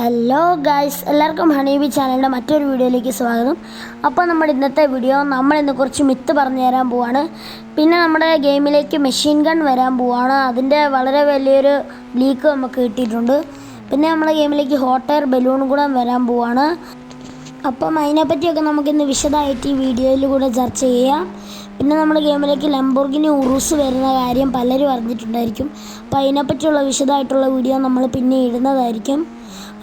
Hello guys, എല്ലാവർക്കും honeybee ചാനലിൻ്റെ മറ്റൊരു വീഡിയോയിലേക്ക് സ്വാഗതം. അപ്പോൾ നമ്മുടെ ഇന്നത്തെ വീഡിയോ നമ്മളിന്ന് കുറച്ച് മിത്ത് പറഞ്ഞു തരാൻ പോവാണ്. പിന്നെ നമ്മുടെ ഗെയിമിലേക്ക് മെഷീൻ ഗൺ വരാൻ പോവാണ്. അതിൻ്റെ വളരെ വലിയൊരു ലീക്ക് നമുക്ക് കിട്ടിയിട്ടുണ്ട്. പിന്നെ നമ്മുടെ ഗെയിമിലേക്ക് ഹോട്ട് എയർ ബലൂൺ കൂടെ വരാൻ പോവാണ്. അപ്പം അതിനെപ്പറ്റിയൊക്കെ നമുക്കിന്ന് വിശദമായിട്ട് ഈ വീഡിയോയിൽ കൂടെ ചർച്ച ചെയ്യാം. പിന്നെ നമ്മുടെ ഗെയിമിലേക്ക് ലംബോർഗിനി ഉറൂസ് വരുന്ന കാര്യം പലരും അറിഞ്ഞിട്ടുണ്ടായിരിക്കും. അപ്പോൾ അതിനെപ്പറ്റിയുള്ള വിശദമായിട്ടുള്ള വീഡിയോ നമ്മൾ പിന്നെ ഇടുന്നതായിരിക്കും.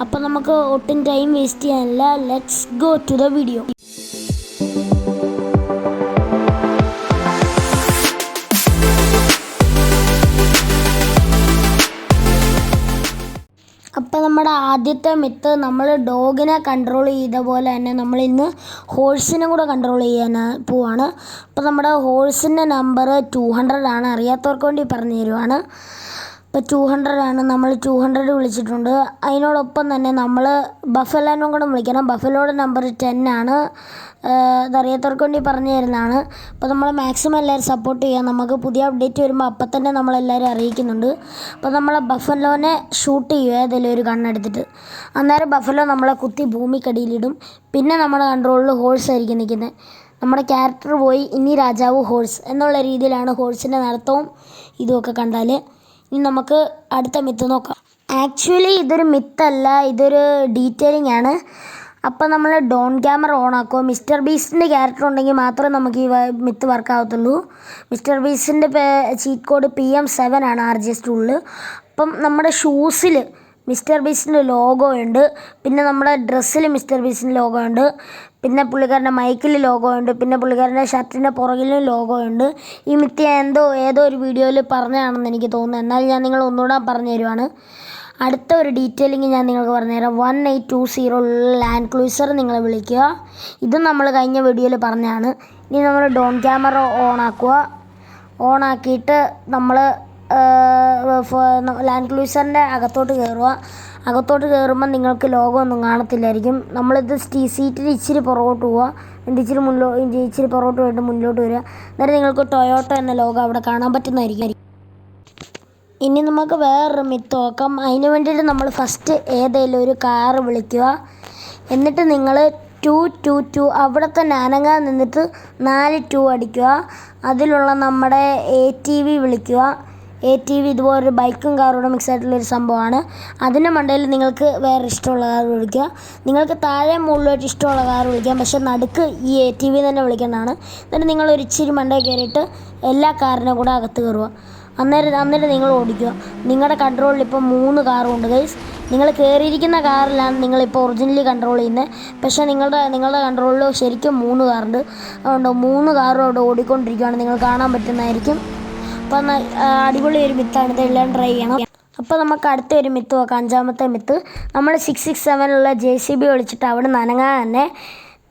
അപ്പോൾ നമുക്ക് ഒട്ടും ടൈം വേസ്റ്റ് ചെയ്യാനില്ല. Let's go to the video. അപ്പോൾ നമ്മുടെ ആദ്യത്തെ മിത്ത്, നമ്മൾ ഡോഗിനെ കൺട്രോൾ ചെയ്ത പോലെ തന്നെ നമ്മളിന്ന് ഹോഴ്സിനെ കൂടെ കൺട്രോൾ ചെയ്യാൻ പോവാണ്. അപ്പോൾ നമ്മുടെ ഹോഴ്സിൻ്റെ നമ്പർ 200 ആണ്. അറിയാത്തവർക്ക് വേണ്ടി പറഞ്ഞു തരുവാണ്. ഇപ്പോൾ 200 ആണ്. നമ്മൾ 200 വിളിച്ചിട്ടുണ്ട്. അതിനോടൊപ്പം തന്നെ നമ്മൾ ബഫലോനും കൂടെ വിളിക്കണം. ബഫലോയുടെ നമ്പർ 10 ആണ്. അതറിയാത്തവർക്ക് വേണ്ടി പറഞ്ഞു തരുന്നതാണ്. അപ്പോൾ നമ്മൾ മാക്സിമം എല്ലാവരും സപ്പോർട്ട് ചെയ്യാം. നമുക്ക് പുതിയ അപ്ഡേറ്റ് വരുമ്പോൾ അപ്പം തന്നെ നമ്മളെല്ലാവരും അറിയിക്കുന്നുണ്ട്. അപ്പോൾ നമ്മൾ ബഫലോനെ ഷൂട്ട് ചെയ്യുക ഏതെങ്കിലും ഒരു കണ്ണെടുത്തിട്ട്. അന്നേരം ബഫലോ നമ്മളെ കുത്തി ഭൂമിക്കടിയിലിടും. പിന്നെ നമ്മുടെ കൺട്രോളിൽ ഹോഴ്സ് ആയിരിക്കും നിൽക്കുന്നത്. നമ്മുടെ ക്യാരക്ടർ പോയി ഇനി രാജാവ് ഹോഴ്സ് എന്നുള്ള രീതിയിലാണ് ഹോഴ്സിൻ്റെ നടത്തവും ഇതുമൊക്കെ കണ്ടാൽ. ഇനി നമുക്ക് അടുത്ത മിത്ത് നോക്കാം. ആക്ച്വലി ഇതൊരു മിത്തല്ല, ഇതൊരു ഡീറ്റെയിലിംഗ് ആണ്. അപ്പോൾ നമ്മൾ ഡോൺ ക്യാമറ ഓൺ ആക്കുക. മിസ്റ്റർ ബീസ്റ്റിൻ്റെ ക്യാരക്ടർ ഉണ്ടെങ്കിൽ മാത്രമേ നമുക്ക് ഈ മിത്ത് വർക്ക് ആവത്തുള്ളൂ. മിസ്റ്റർ ബീസ്റ്റിൻ്റെ ചീറ്റ് കോഡ് PM7 ആണ് RGS ടൂളിൽ. അപ്പം നമ്മുടെ ഷൂസിൽ മിസ്റ്റർ ബീസ്റ്റിൻ്റെ ലോഗോ ഉണ്ട്. പിന്നെ നമ്മുടെ ഡ്രസ്സിൽ മിസ്റ്റർ ബീസ്റ്റിൻ്റെ ലോഗോ ഉണ്ട്. പിന്നെ പുള്ളിക്കാരൻ്റെ മൈക്കിൽ ലോഗോ ഉണ്ട്. പിന്നെ പുള്ളിക്കാരൻ്റെ ഷർട്ടിൻ്റെ പുറകിലും ലോഗോ ഉണ്ട്. ഈ മിത്ത് ഞാൻ ഏതോ ഒരു വീഡിയോയിൽ പറഞ്ഞതാണെന്ന് എനിക്ക് തോന്നുന്നു. എന്നാൽ ഞാൻ നിങ്ങൾ ഒന്നുകൂടെ പറഞ്ഞു തരുവാണ്. അടുത്ത ഒരു ഡീറ്റെയിലിംഗ് ഞാൻ നിങ്ങൾക്ക് പറഞ്ഞുതരാം. 1820 ലാൻഡ് ക്രൂസർ നിങ്ങൾ വിളിക്കുക. ഇതും നമ്മൾ കഴിഞ്ഞ വീഡിയോയിൽ പറഞ്ഞതാണ്. ഇനി നമ്മൾ ഡോൺ ക്യാമറ ഓൺ ആക്കുക. ഓൺ ആക്കിയിട്ട് നമ്മൾ ലാൻഡ് ക്രൂസറിൻ്റെ അകത്തോട്ട് കയറുക. അകത്തോട്ട് കയറുമ്പോൾ നിങ്ങൾക്ക് ലോഗോ ഒന്നും കാണത്തില്ലായിരിക്കും. നമ്മളിത് സീറ്റിൽ ഇച്ചിരി പുറകോട്ട് പോവുക. ഇച്ചിരി പുറകോട്ട് പോയിട്ട് മുന്നിലോട്ട് വരിക. അന്നേരം നിങ്ങൾക്ക് ടൊയോട്ട എന്ന ലോഗോ അവിടെ കാണാൻ പറ്റുന്നതായിരിക്കും. ഇനി നമുക്ക് വേറൊരു മിത്ത് നോക്കാം. അതിന് വേണ്ടിയിട്ട് നമ്മൾ ഫസ്റ്റ് ഏതെങ്കിലും ഒരു കാറ് വിളിക്കുക. എന്നിട്ട് നിങ്ങൾ 222 അവിടെ തന്നെ അനങ്ങാൻ നിന്നിട്ട് 4 അടിക്കുക. അതിലുള്ള നമ്മുടെ ATV വിളിക്കുക. ATV ഇതുപോലൊരു ബൈക്കും കാറോടെ മിക്സ് ആയിട്ടുള്ളൊരു സംഭവമാണ്. അതിൻ്റെ മണ്ടയിൽ നിങ്ങൾക്ക് വേറെ ഇഷ്ടമുള്ള കാർ വിളിക്കുക. നിങ്ങൾക്ക് താഴെ മുകളിലോട്ട് ഇഷ്ടമുള്ള കാർ വിളിക്കാം. പക്ഷേ നടുക്ക് ഈ ATV തന്നെ വിളിക്കേണ്ടതാണ്. എന്നിട്ട് നിങ്ങൾ ഒരു ഇച്ചിരി മണ്ടയിൽ കയറിയിട്ട് എല്ലാ കാറിനും കൂടെ അകത്ത് കയറുക. അന്നേരം നിങ്ങൾ ഓടിക്കുക. നിങ്ങളുടെ കൺട്രോളിൽ ഇപ്പോൾ 3 കാറുണ്ട് ഗൈസ്. നിങ്ങൾ കയറിയിരിക്കുന്ന കാറിലാണ് നിങ്ങളിപ്പോൾ ഒറിജിനലി കൺട്രോൾ ചെയ്യുന്നത്. പക്ഷേ നിങ്ങളുടെ കൺട്രോളിൽ ശരിക്കും 3 കാറുണ്ട്. അതുകൊണ്ട് 3 കാറും അവിടെ ഓടിക്കൊണ്ടിരിക്കുകയാണ്. നിങ്ങൾ കാണാൻ പറ്റുന്നതായിരിക്കും. അപ്പം അടിപൊളി ഒരു മിത്താണ്. ഇതെല്ലാം ട്രൈ ചെയ്യണം. അപ്പോൾ നമുക്ക് അടുത്ത ഒരു മിത്ത് നോക്കാം. 5ാമത്തെ മിത്ത്, നമ്മൾ 667 JCB വിളിച്ചിട്ട് അവിടെ നനങ്ങാൻ തന്നെ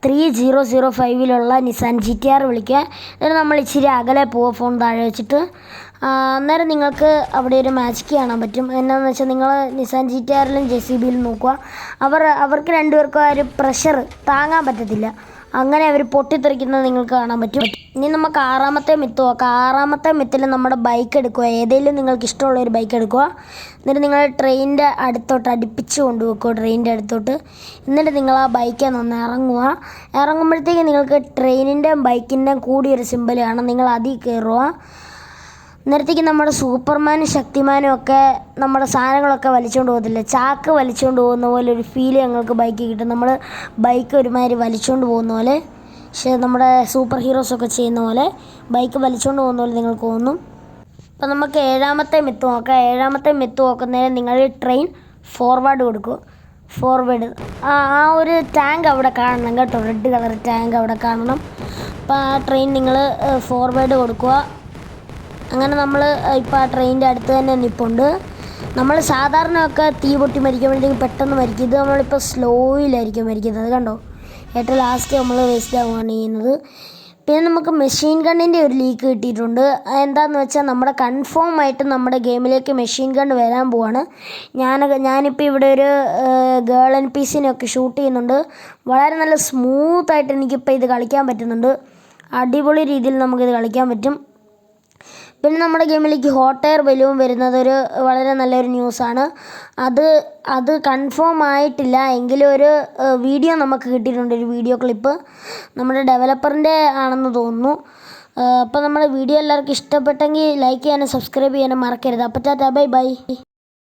3005 നിസാൻ GTR വിളിക്കുക. എന്നിട്ട് നമ്മൾ ഇച്ചിരി അകലെ പോവുക, ഫോൺ താഴെ വെച്ചിട്ട്. അന്നേരം നിങ്ങൾക്ക് അവിടെ ഒരു മാജിക് കാണാൻ പറ്റും. എന്നാന്ന് വെച്ചാൽ നിങ്ങൾ നിസാൻ GTRലും JCBയിലും നോക്കുക. അവർക്ക് രണ്ടുപേർക്കും ആ ഒരു പ്രഷർ താങ്ങാൻ പറ്റത്തില്ല. അങ്ങനെ അവർ പൊട്ടിത്തെറിക്കുന്നത് നിങ്ങൾക്ക് കാണാൻ പറ്റും. ഇനി നമുക്ക് 6ാമത്തെ മിത്ത് നോക്കാം. 6ാമത്തെ മിത്തിൽ നമ്മുടെ ബൈക്ക് എടുക്കുക. ഏതെങ്കിലും നിങ്ങൾക്ക് ഇഷ്ടമുള്ളൊരു ബൈക്ക് എടുക്കുക. എന്നിട്ട് നിങ്ങൾ ട്രെയിനിൻ്റെ അടുത്തോട്ട് അടുപ്പിച്ച് കൊണ്ടുപോക്കുക, ട്രെയിനിൻ്റെ അടുത്തോട്ട്. എന്നിട്ട് നിങ്ങൾ ആ ബൈക്കിൽ നിന്ന് ഇറങ്ങുക. ഇറങ്ങുമ്പോഴത്തേക്ക് നിങ്ങൾക്ക് ട്രെയിനിൻ്റെയും ബൈക്കിൻ്റെയും കൂടിയൊരു സിമ്പൽ കാണാം. നിങ്ങൾ അതിൽ കയറുക. നേരത്തേക്ക് നമ്മുടെ സൂപ്പർമാനും ശക്തിമാനും ഒക്കെ നമ്മുടെ സാധനങ്ങളൊക്കെ വലിച്ചുകൊണ്ട് പോകത്തില്ല, ചാക്ക് വലിച്ചുകൊണ്ട് പോകുന്ന പോലെ ഒരു ഫീൽ ഞങ്ങൾക്ക് ബൈക്ക് കിട്ടും. നമ്മൾ ബൈക്ക് ഒരുമാതിരി വലിച്ചുകൊണ്ട് പോകുന്ന പോലെ, പക്ഷേ നമ്മുടെ സൂപ്പർ ഹീറോസൊക്കെ ചെയ്യുന്ന പോലെ ബൈക്ക് വലിച്ചുകൊണ്ട് പോകുന്ന പോലെ നിങ്ങൾക്ക് തോന്നും. അപ്പം നമുക്ക് 7ാമത്തെ മിത്ത് നോക്കാം. 7ാമത്തെ മിത്ത് നോക്കുന്നതിന് നിങ്ങൾ ട്രെയിൻ ഫോർവേഡ് കൊടുക്കുക. ഫോർവേഡ് ആ ഒരു ടാങ്ക് അവിടെ കാണണം കേട്ടോ. റെഡ് കളർ ടാങ്ക് അവിടെ കാണണം. അപ്പോൾ ആ ട്രെയിൻ നിങ്ങൾ ഫോർവേഡ് കൊടുക്കുക. അങ്ങനെ നമ്മൾ ഇപ്പോൾ ആ ട്രെയിനിൻ്റെ അടുത്ത് തന്നെ നിൽപ്പുണ്ട്. നമ്മൾ സാധാരണയൊക്കെ തീ പൊട്ടി മരിക്കുമ്പോഴത്തേക്ക് പെട്ടെന്ന് മരിക്കും. ഇത് നമ്മളിപ്പോൾ സ്ലോയിലായിരിക്കും മരിക്കുന്നത്. കണ്ടോ, ഏറ്റവും ലാസ്റ്റ് നമ്മൾ വേസ്റ്റ് ആവുകയാണ് ചെയ്യുന്നത്. പിന്നെ നമുക്ക് മെഷീൻ ഗണ്ണിൻ്റെ ഒരു ലീക്ക് കിട്ടിയിട്ടുണ്ട്. എന്താണെന്ന് വെച്ചാൽ നമ്മുടെ കൺഫേം ആയിട്ട് നമ്മുടെ ഗെയിമിലേക്ക് മെഷീൻ ഗൺ വരാൻ പോവാണ്. ഞാനിപ്പോൾ ഇവിടെ ഒരു ഗേൾ NPCനെയൊക്കെ ഷൂട്ട് ചെയ്യുന്നുണ്ട്. വളരെ നല്ല സ്മൂത്തായിട്ട് എനിക്കിപ്പോൾ ഇത് കളിക്കാൻ പറ്റുന്നുണ്ട്. അടിപൊളി രീതിയിൽ നമുക്കിത് കളിക്കാൻ പറ്റും. പിന്നെ നമ്മുടെ ഗെയിമിലേക്ക് ഹോട്ട് എയർ ബലൂൺ വരുന്നത് വളരെ നല്ലൊരു ന്യൂസാണ്. അത് കൺഫേം ആയിട്ടില്ല എങ്കിലും ഒരു വീഡിയോ നമുക്ക് കിട്ടിയിട്ടുണ്ട്, ഒരു വീഡിയോ ക്ലിപ്പ് നമ്മുടെ ഡെവലപ്പറിൻ്റെ ആണെന്ന് തോന്നുന്നു. അപ്പോൾ നമ്മുടെ വീഡിയോ എല്ലാവർക്കും ഇഷ്ടപ്പെട്ടെങ്കിൽ ലൈക്ക് ചെയ്യാനും സബ്സ്ക്രൈബ് ചെയ്യാനും മറക്കരുത്. അപ്പോൾ ടാറ്റാ, ബൈ ബൈ.